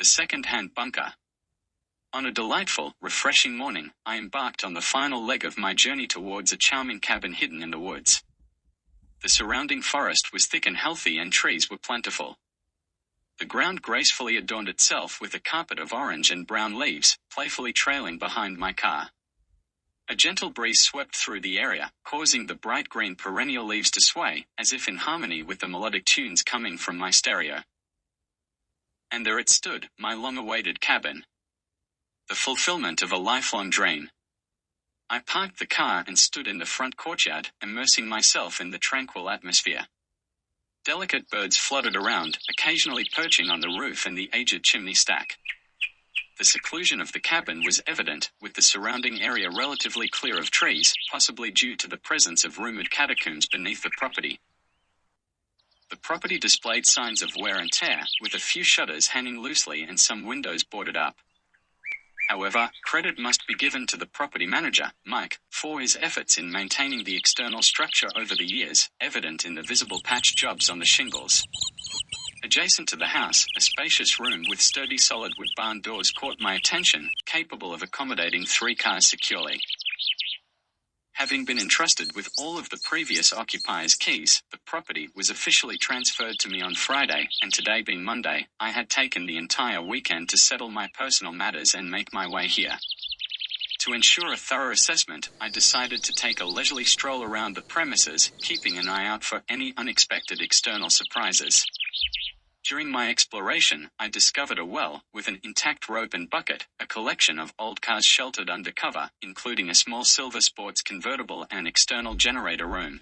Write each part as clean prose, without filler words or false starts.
the second-hand bunker. On a delightful, refreshing morning, I embarked on the final leg of my journey towards a charming cabin hidden in the woods. The surrounding forest was thick and healthy and trees were plentiful. The ground gracefully adorned itself with a carpet of orange and brown leaves, playfully trailing behind my car. A gentle breeze swept through the area, causing the bright green perennial leaves to sway, as if in harmony with the melodic tunes coming from my stereo. And there it stood, my long-awaited cabin. The fulfillment of a lifelong dream. I parked the car and stood in the front courtyard, immersing myself in the tranquil atmosphere. Delicate birds fluttered around, occasionally perching on the roof and the aged chimney stack. The seclusion of the cabin was evident, with the surrounding area relatively clear of trees, possibly due to the presence of rumored catacombs beneath the property. The property displayed signs of wear and tear, with a few shutters hanging loosely and some windows boarded up. However, credit must be given to the property manager, Mike, for his efforts in maintaining the external structure over the years, evident in the visible patch jobs on the shingles. Adjacent to the house, a spacious room with sturdy solid wood barn doors caught my attention, capable of accommodating 3 cars securely. Having been entrusted with all of the previous occupiers' keys, the property was officially transferred to me on Friday, and today being Monday, I had taken the entire weekend to settle my personal matters and make my way here. To ensure a thorough assessment, I decided to take a leisurely stroll around the premises, keeping an eye out for any unexpected external surprises. During my exploration, I discovered a well, with an intact rope and bucket, a collection of old cars sheltered under cover, including a small silver sports convertible and external generator room.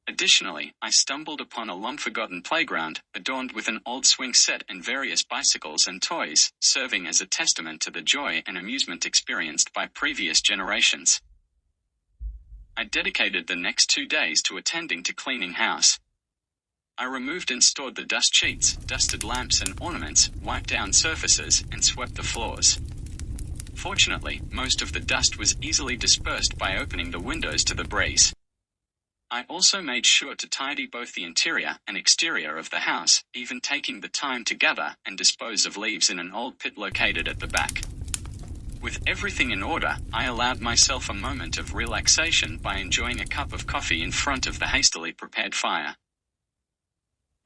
Additionally, I stumbled upon a long-forgotten playground, adorned with an old swing set and various bicycles and toys, serving as a testament to the joy and amusement experienced by previous generations. I dedicated the next 2 days to attending to cleaning house. I removed and stored the dust sheets, dusted lamps and ornaments, wiped down surfaces, and swept the floors. Fortunately, most of the dust was easily dispersed by opening the windows to the breeze. I also made sure to tidy both the interior and exterior of the house, even taking the time to gather and dispose of leaves in an old pit located at the back. With everything in order, I allowed myself a moment of relaxation by enjoying a cup of coffee in front of the hastily prepared fire.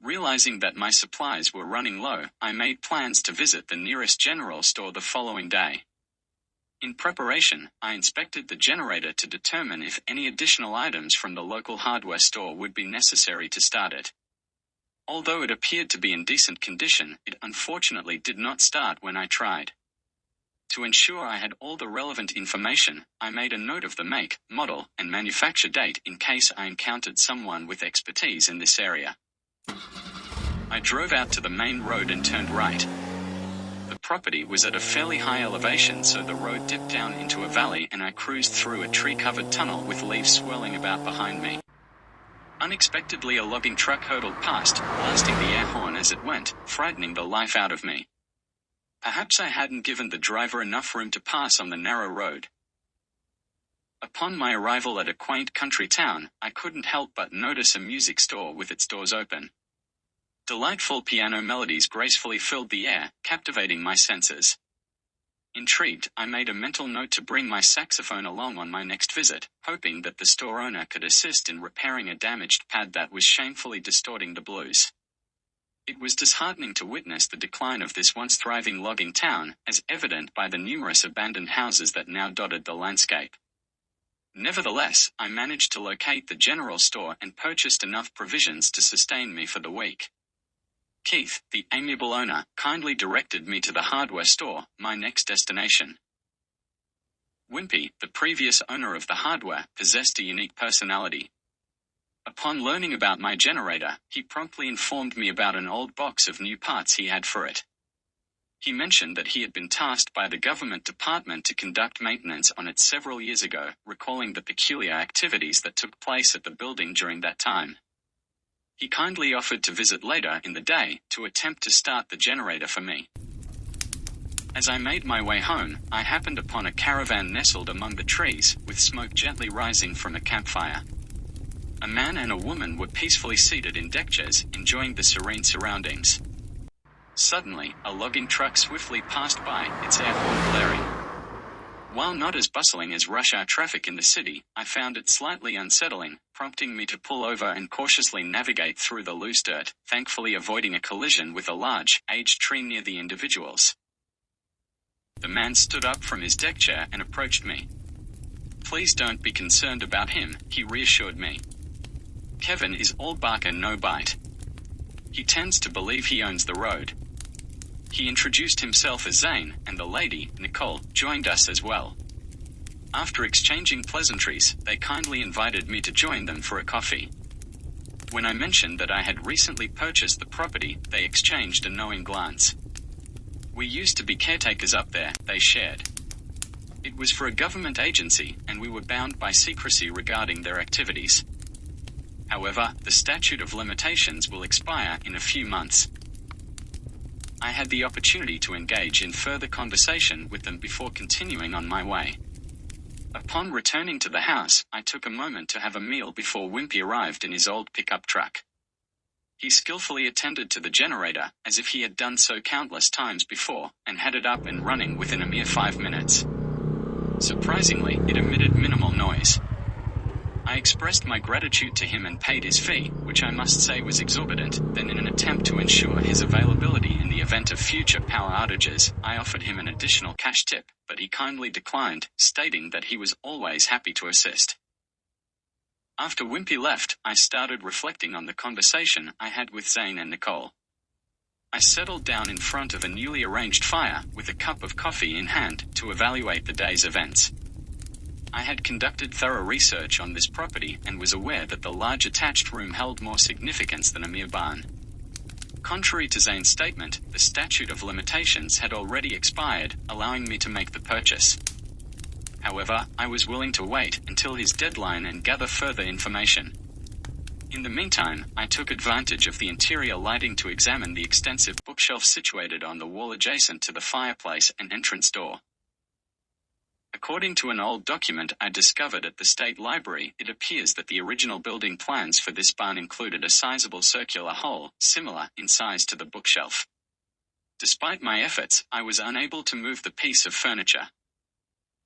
Realizing that my supplies were running low, I made plans to visit the nearest general store the following day. In preparation, I inspected the generator to determine if any additional items from the local hardware store would be necessary to start it. Although it appeared to be in decent condition, it unfortunately did not start when I tried. To ensure I had all the relevant information, I made a note of the make, model, and manufacture date in case I encountered someone with expertise in this area. I drove out to the main road and turned right. The property was at a fairly high elevation, so the road dipped down into a valley and I cruised through a tree-covered tunnel with leaves swirling about behind me. Unexpectedly, a logging truck hurtled past, blasting the air horn as it went, frightening the life out of me. Perhaps I hadn't given the driver enough room to pass on the narrow road. Upon my arrival at a quaint country town, I couldn't help but notice a music store with its doors open. Delightful piano melodies gracefully filled the air, captivating my senses. Intrigued, I made a mental note to bring my saxophone along on my next visit, hoping that the store owner could assist in repairing a damaged pad that was shamefully distorting the blues. It was disheartening to witness the decline of this once thriving logging town, as evident by the numerous abandoned houses that now dotted the landscape. Nevertheless, I managed to locate the general store and purchased enough provisions to sustain me for the week. Keith, the amiable owner, kindly directed me to the hardware store, my next destination. Wimpy, the previous owner of the hardware, possessed a unique personality. Upon learning about my generator, he promptly informed me about an old box of new parts he had for it. He mentioned that he had been tasked by the government department to conduct maintenance on it several years ago, recalling the peculiar activities that took place at the building during that time. He kindly offered to visit later in the day to attempt to start the generator for me. As I made my way home, I happened upon a caravan nestled among the trees, with smoke gently rising from a campfire. A man and a woman were peacefully seated in deck chairs, enjoying the serene surroundings. Suddenly, a logging truck swiftly passed by, its air horn blaring. While not as bustling as rush hour traffic in the city, I found it slightly unsettling, prompting me to pull over and cautiously navigate through the loose dirt, thankfully avoiding a collision with a large, aged tree near the individuals. The man stood up from his deck chair and approached me. "Please don't be concerned about him," he reassured me. "Kevin is all bark and no bite. He tends to believe he owns the road." He introduced himself as Zane, and the lady, Nicole, joined us as well. After exchanging pleasantries, they kindly invited me to join them for a coffee. When I mentioned that I had recently purchased the property, they exchanged a knowing glance. "We used to be caretakers up there," they shared. "It was for a government agency, and we were bound by secrecy regarding their activities. However, the statute of limitations will expire in a few months." I had the opportunity to engage in further conversation with them before continuing on my way. Upon returning to the house, I took a moment to have a meal before Wimpy arrived in his old pickup truck. He skillfully attended to the generator, as if he had done so countless times before, and had it up and running within a mere 5 minutes. Surprisingly, it emitted minimal noise. I expressed my gratitude to him and paid his fee, which I must say was exorbitant. Then, in an attempt to ensure his availability in the event of future power outages, I offered him an additional cash tip, but he kindly declined, stating that he was always happy to assist. After Wimpy left, I started reflecting on the conversation I had with Zane and Nicole. I settled down in front of a newly arranged fire, with a cup of coffee in hand, to evaluate the day's events. I had conducted thorough research on this property and was aware that the large attached room held more significance than a mere barn. Contrary to Zane's statement, the statute of limitations had already expired, allowing me to make the purchase. However, I was willing to wait until his deadline and gather further information. In the meantime, I took advantage of the interior lighting to examine the extensive bookshelf situated on the wall adjacent to the fireplace and entrance door. According to an old document I discovered at the State Library, it appears that the original building plans for this barn included a sizable circular hole, similar in size to the bookshelf. Despite my efforts, I was unable to move the piece of furniture.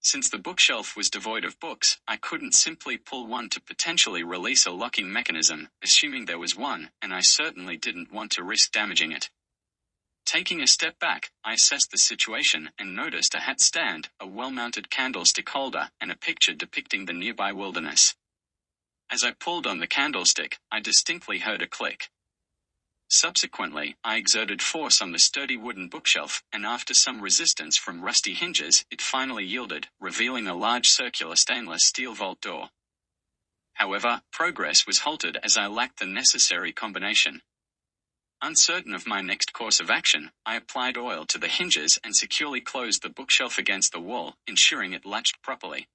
Since the bookshelf was devoid of books, I couldn't simply pull one to potentially release a locking mechanism, assuming there was one, and I certainly didn't want to risk damaging it. Taking a step back, I assessed the situation and noticed a hat stand, a well-mounted candlestick holder, and a picture depicting the nearby wilderness. As I pulled on the candlestick, I distinctly heard a click. Subsequently, I exerted force on the sturdy wooden bookshelf, and after some resistance from rusty hinges, it finally yielded, revealing a large circular stainless steel vault door. However, progress was halted as I lacked the necessary combination. Uncertain of my next course of action, I applied oil to the hinges and securely closed the bookshelf against the wall, ensuring it latched properly.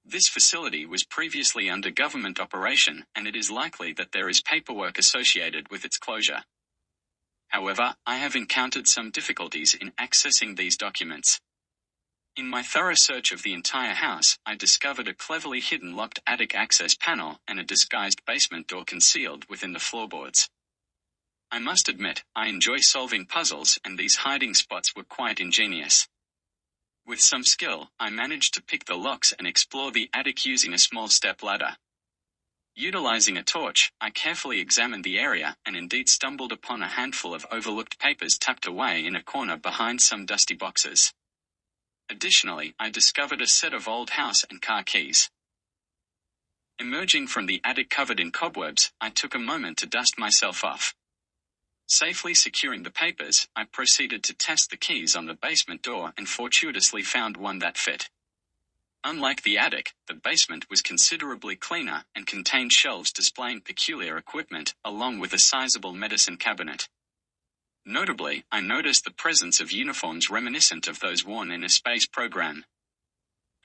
This facility was previously under government operation, and it is likely that there is paperwork associated with its closure. However, I have encountered some difficulties in accessing these documents. In my thorough search of the entire house, I discovered a cleverly hidden locked attic access panel and a disguised basement door concealed within the floorboards. I must admit, I enjoy solving puzzles, and these hiding spots were quite ingenious. With some skill, I managed to pick the locks and explore the attic using a small step ladder. Utilizing a torch, I carefully examined the area and indeed stumbled upon a handful of overlooked papers tucked away in a corner behind some dusty boxes. Additionally, I discovered a set of old house and car keys. Emerging from the attic covered in cobwebs, I took a moment to dust myself off. Safely securing the papers, I proceeded to test the keys on the basement door and fortuitously found one that fit. Unlike the attic, the basement was considerably cleaner and contained shelves displaying peculiar equipment, along with a sizable medicine cabinet. Notably, I noticed the presence of uniforms reminiscent of those worn in a space program.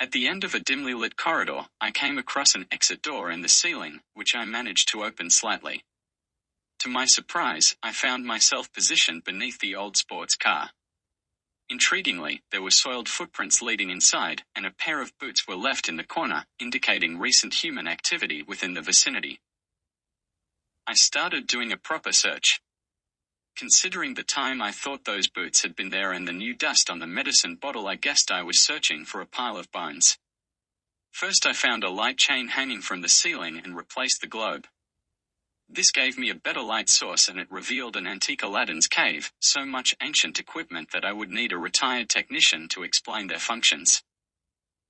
At the end of a dimly lit corridor, I came across an exit door in the ceiling, which I managed to open slightly. To my surprise, I found myself positioned beneath the old sports car. Intriguingly, there were soiled footprints leading inside, and a pair of boots were left in the corner, indicating recent human activity within the vicinity. I started doing a proper search. Considering the time I thought those boots had been there and the new dust on the medicine bottle, I guessed I was searching for a pile of bones. First I found a light chain hanging from the ceiling and replaced the globe. This gave me a better light source and it revealed an antique Aladdin's cave, so much ancient equipment that I would need a retired technician to explain their functions.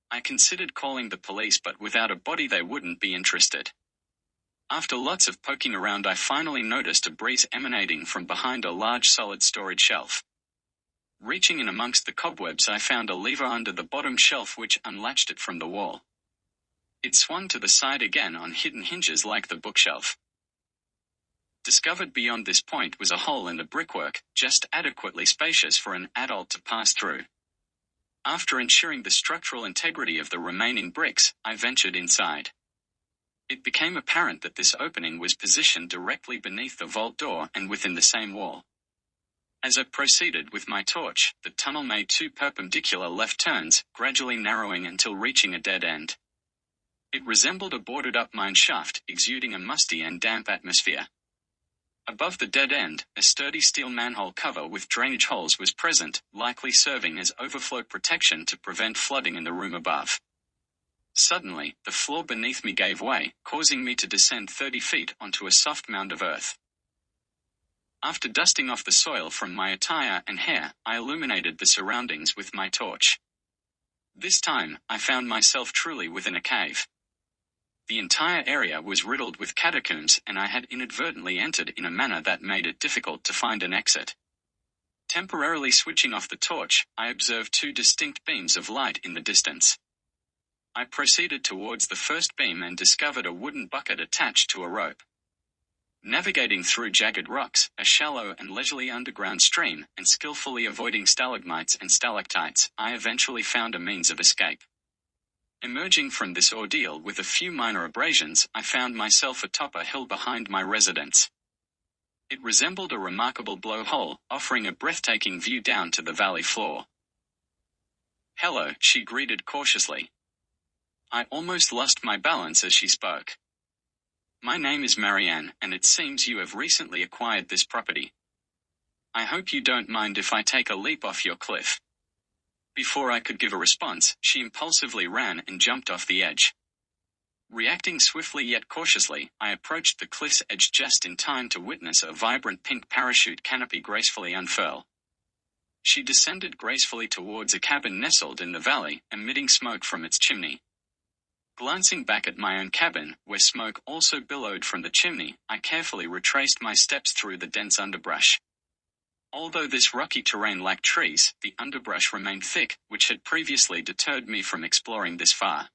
I considered calling the police, but without a body they wouldn't be interested. After lots of poking around, I finally noticed a breeze emanating from behind a large solid storage shelf. Reaching in amongst the cobwebs, I found a lever under the bottom shelf which unlatched it from the wall. It swung to the side again on hidden hinges like the bookshelf. Discovered beyond this point was a hole in the brickwork, just adequately spacious for an adult to pass through. After ensuring the structural integrity of the remaining bricks, I ventured inside. It became apparent that this opening was positioned directly beneath the vault door and within the same wall. As I proceeded with my torch, the tunnel made two perpendicular left turns, gradually narrowing until reaching a dead end. It resembled a boarded-up mine shaft, exuding a musty and damp atmosphere. Above the dead end, a sturdy steel manhole cover with drainage holes was present, likely serving as overflow protection to prevent flooding in the room above. Suddenly, the floor beneath me gave way, causing me to descend 30 feet onto a soft mound of earth. After dusting off the soil from my attire and hair, I illuminated the surroundings with my torch. This time, I found myself truly within a cave. The entire area was riddled with catacombs, and I had inadvertently entered in a manner that made it difficult to find an exit. Temporarily switching off the torch, I observed two distinct beams of light in the distance. I proceeded towards the first beam and discovered a wooden bucket attached to a rope. Navigating through jagged rocks, a shallow and leisurely underground stream, and skillfully avoiding stalagmites and stalactites, I eventually found a means of escape. Emerging from this ordeal with a few minor abrasions, I found myself atop a hill behind my residence. It resembled a remarkable blowhole, offering a breathtaking view down to the valley floor. "Hello," she greeted cautiously. I almost lost my balance as she spoke. "My name is Marianne, and it seems you have recently acquired this property. I hope you don't mind if I take a leap off your cliff." Before I could give a response, she impulsively ran and jumped off the edge. Reacting swiftly yet cautiously, I approached the cliff's edge just in time to witness a vibrant pink parachute canopy gracefully unfurl. She descended gracefully towards a cabin nestled in the valley, emitting smoke from its chimney. Glancing back at my own cabin, where smoke also billowed from the chimney, I carefully retraced my steps through the dense underbrush. Although this rocky terrain lacked trees, the underbrush remained thick, which had previously deterred me from exploring this far.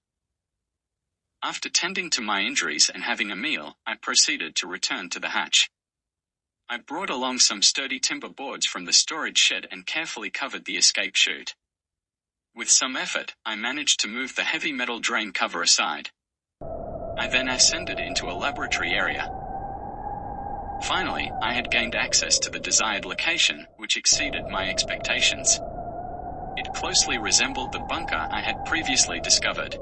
After tending to my injuries and having a meal, I proceeded to return to the hatch. I brought along some sturdy timber boards from the storage shed and carefully covered the escape chute. With some effort, I managed to move the heavy metal drain cover aside. I then ascended into a laboratory area. Finally, I had gained access to the desired location, which exceeded my expectations. It closely resembled the bunker I had previously discovered.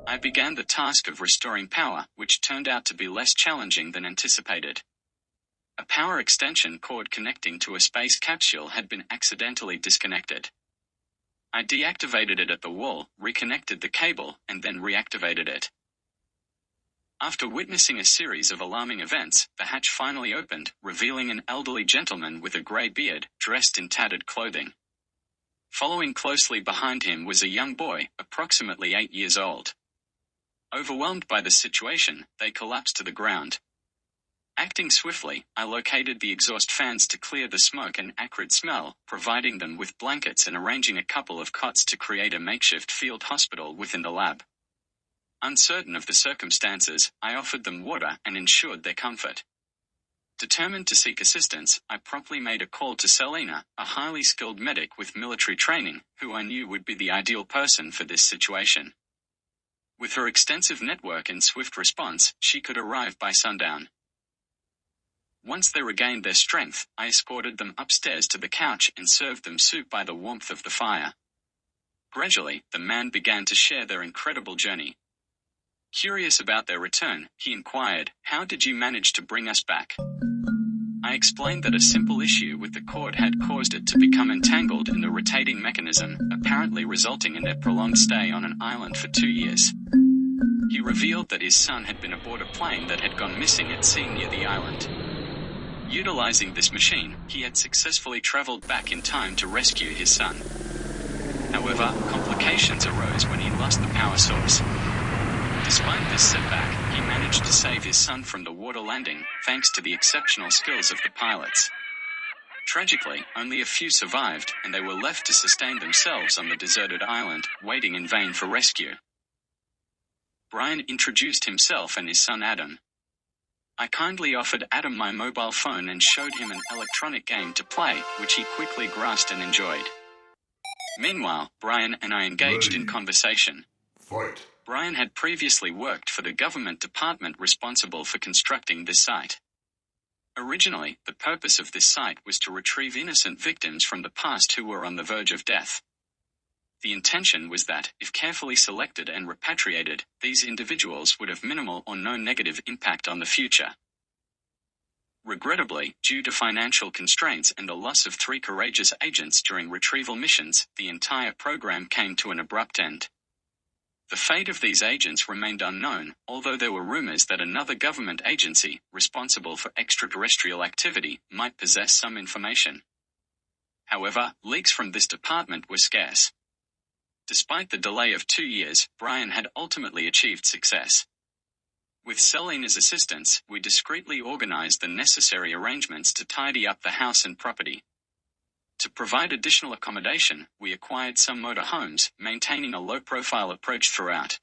I began the task of restoring power, which turned out to be less challenging than anticipated. A power extension cord connecting to a space capsule had been accidentally disconnected. I deactivated it at the wall, reconnected the cable, and then reactivated it. After witnessing a series of alarming events, the hatch finally opened, revealing an elderly gentleman with a grey beard, dressed in tattered clothing. Following closely behind him was a young boy, approximately 8 years old. Overwhelmed by the situation, they collapsed to the ground. Acting swiftly, I located the exhaust fans to clear the smoke and acrid smell, providing them with blankets and arranging a couple of cots to create a makeshift field hospital within the lab. Uncertain of the circumstances, I offered them water and ensured their comfort. Determined to seek assistance, I promptly made a call to Selena, a highly skilled medic with military training, who I knew would be the ideal person for this situation. With her extensive network and swift response, she could arrive by sundown. Once they regained their strength, I escorted them upstairs to the couch and served them soup by the warmth of the fire. Gradually, the man began to share their incredible journey. Curious about their return, he inquired, "How did you manage to bring us back?" I explained that a simple issue with the cord had caused it to become entangled in the rotating mechanism, apparently resulting in their prolonged stay on an island for 2 years. He revealed that his son had been aboard a plane that had gone missing at sea near the island. Utilizing this machine, he had successfully traveled back in time to rescue his son. However, complications arose when he lost the power source. Despite this setback, he managed to save his son from the water landing, thanks to the exceptional skills of the pilots. Tragically, only a few survived, and they were left to sustain themselves on the deserted island, waiting in vain for rescue. Brian introduced himself and his son Adam. I kindly offered Adam my mobile phone and showed him an electronic game to play, which he quickly grasped and enjoyed. Meanwhile, Brian and I engaged in conversation. Fight. Brian had previously worked for the government department responsible for constructing this site. Originally, the purpose of this site was to retrieve innocent victims from the past who were on the verge of death. The intention was that, if carefully selected and repatriated, these individuals would have minimal or no negative impact on the future. Regrettably, due to financial constraints and the loss of 3 courageous agents during retrieval missions, the entire program came to an abrupt end. The fate of these agents remained unknown, although there were rumors that another government agency, responsible for extraterrestrial activity, might possess some information. However, leaks from this department were scarce. Despite the delay of 2 years, Brian had ultimately achieved success. With Selena's assistance, we discreetly organized the necessary arrangements to tidy up the house and property. To provide additional accommodation, we acquired some motor homes, maintaining a low-profile approach throughout.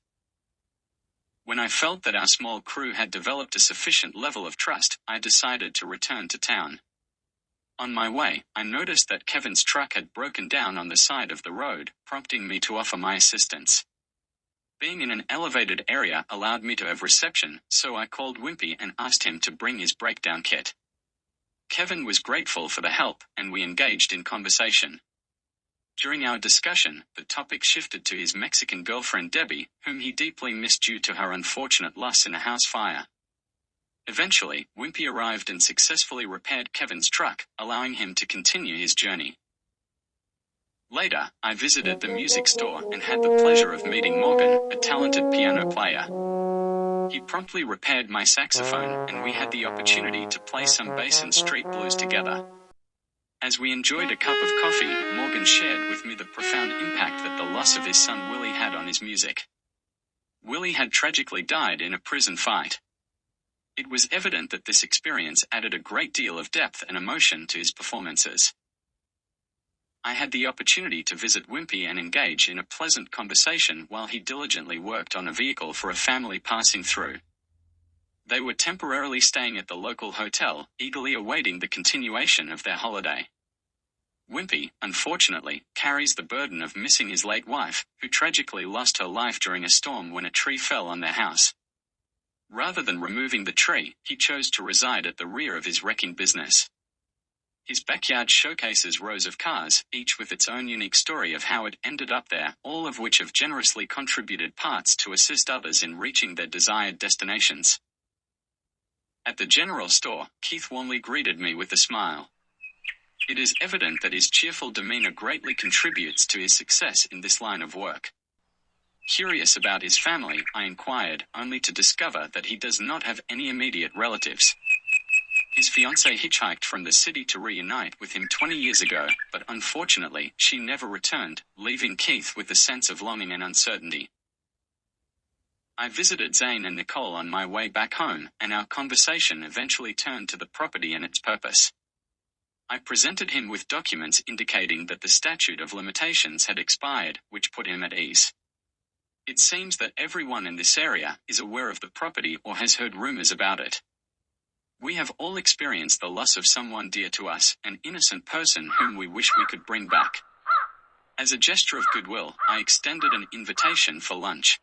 When I felt that our small crew had developed a sufficient level of trust, I decided to return to town. On my way, I noticed that Kevin's truck had broken down on the side of the road, prompting me to offer my assistance. Being in an elevated area allowed me to have reception, so I called Wimpy and asked him to bring his breakdown kit. Kevin was grateful for the help, and we engaged in conversation. During our discussion, the topic shifted to his Mexican girlfriend Debbie, whom he deeply missed due to her unfortunate loss in a house fire. Eventually, Wimpy arrived and successfully repaired Kevin's truck, allowing him to continue his journey. Later, I visited the music store and had the pleasure of meeting Morgan, a talented piano player. He promptly repaired my saxophone, and we had the opportunity to play some bass and street blues together. As we enjoyed a cup of coffee, Morgan shared with me the profound impact that the loss of his son Willie had on his music. Willie had tragically died in a prison fight. It was evident that this experience added a great deal of depth and emotion to his performances. I had the opportunity to visit Wimpy and engage in a pleasant conversation while he diligently worked on a vehicle for a family passing through. They were temporarily staying at the local hotel, eagerly awaiting the continuation of their holiday. Wimpy, unfortunately, carries the burden of missing his late wife, who tragically lost her life during a storm when a tree fell on their house. Rather than removing the tree, he chose to reside at the rear of his wrecking business. His backyard showcases rows of cars, each with its own unique story of how it ended up there, all of which have generously contributed parts to assist others in reaching their desired destinations. At the general store, Keith warmly greeted me with a smile. It is evident that his cheerful demeanor greatly contributes to his success in this line of work. Curious about his family, I inquired, only to discover that he does not have any immediate relatives. His fiancée hitchhiked from the city to reunite with him 20 years ago, but unfortunately, she never returned, leaving Keith with a sense of longing and uncertainty. I visited Zane and Nicole on my way back home, and our conversation eventually turned to the property and its purpose. I presented him with documents indicating that the statute of limitations had expired, which put him at ease. It seems that everyone in this area is aware of the property or has heard rumors about it. We have all experienced the loss of someone dear to us, an innocent person whom we wish we could bring back. As a gesture of goodwill, I extended an invitation for lunch.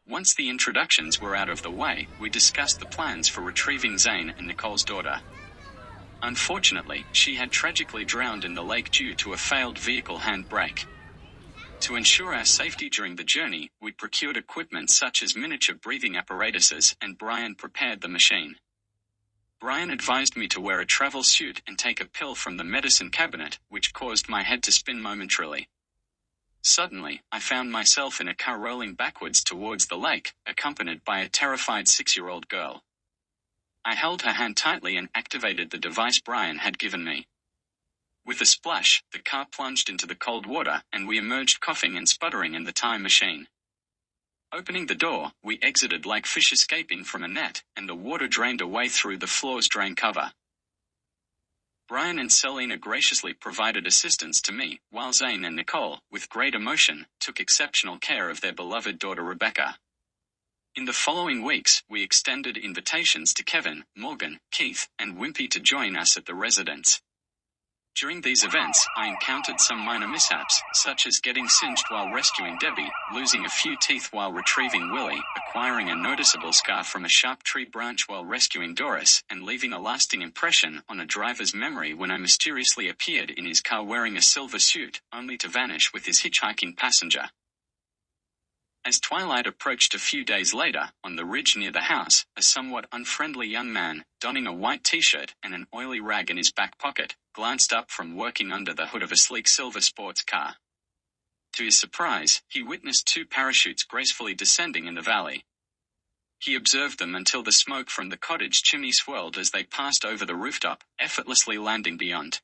Once the introductions were out of the way, we discussed the plans for retrieving Zane and Nicole's daughter. Unfortunately, she had tragically drowned in the lake due to a failed vehicle handbrake. To ensure our safety during the journey, we procured equipment such as miniature breathing apparatuses, and Brian prepared the machine. Brian advised me to wear a travel suit and take a pill from the medicine cabinet, which caused my head to spin momentarily. Suddenly, I found myself in a car rolling backwards towards the lake, accompanied by a terrified 6-year-old girl. I held her hand tightly and activated the device Brian had given me. With a splash, the car plunged into the cold water, and we emerged coughing and sputtering in the time machine. Opening the door, we exited like fish escaping from a net, and the water drained away through the floor's drain cover. Brian and Selena graciously provided assistance to me, while Zane and Nicole, with great emotion, took exceptional care of their beloved daughter Rebecca. In the following weeks, we extended invitations to Kevin, Morgan, Keith, and Wimpy to join us at the residence. During these events, I encountered some minor mishaps, such as getting singed while rescuing Debbie, losing a few teeth while retrieving Willie, acquiring a noticeable scar from a sharp tree branch while rescuing Doris, and leaving a lasting impression on a driver's memory when I mysteriously appeared in his car wearing a silver suit, only to vanish with his hitchhiking passenger. As twilight approached a few days later, on the ridge near the house, a somewhat unfriendly young man, donning a white t-shirt and an oily rag in his back pocket, glanced up from working under the hood of a sleek silver sports car. To his surprise, he witnessed 2 parachutes gracefully descending in the valley. He observed them until the smoke from the cottage chimney swirled as they passed over the rooftop, effortlessly landing beyond.